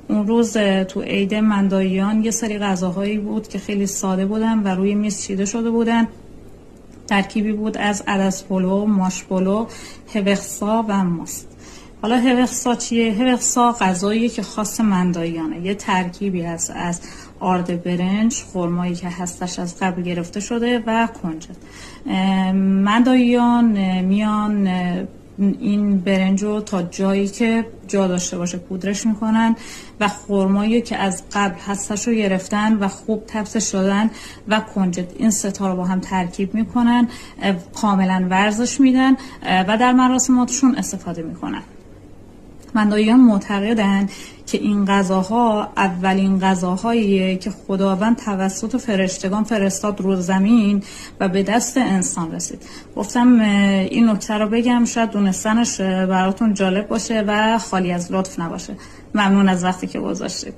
اون روز تو عید منداییان یه سری غذاهایی بود که خیلی ساده بودن و روی میز چیده شده بودن. ترکیبی بود از عدس پلو، ماش پلو، هوخسا و ماست. حالا هوخسا چیه؟ هوخسا غذاییه که خاص منداییانه. یه ترکیبی هست از آرد برنج، خرمایی که هستش از قبل گرفته شده و کنجد. منداییان میان این برنج رو تا جایی که جا داشته باشه پودرش میکنن و خرمایی که از قبل هستش رو گرفتن و خوب تفسش دادن و کنجد، این سه تا رو با هم ترکیب میکنن، کاملا ورزش میدن و در مراسماتشون استفاده میکنن. منداییان معتقدن که این غذاها اولین غذاهاییه که خداوند توسط فرشتگان فرستاد رو زمین و به دست انسان رسید. گفتم این نکته رو بگم، شاید دونستنش براتون جالب باشه و خالی از لطف نباشه. ممنون از وقتی که گذاشتید.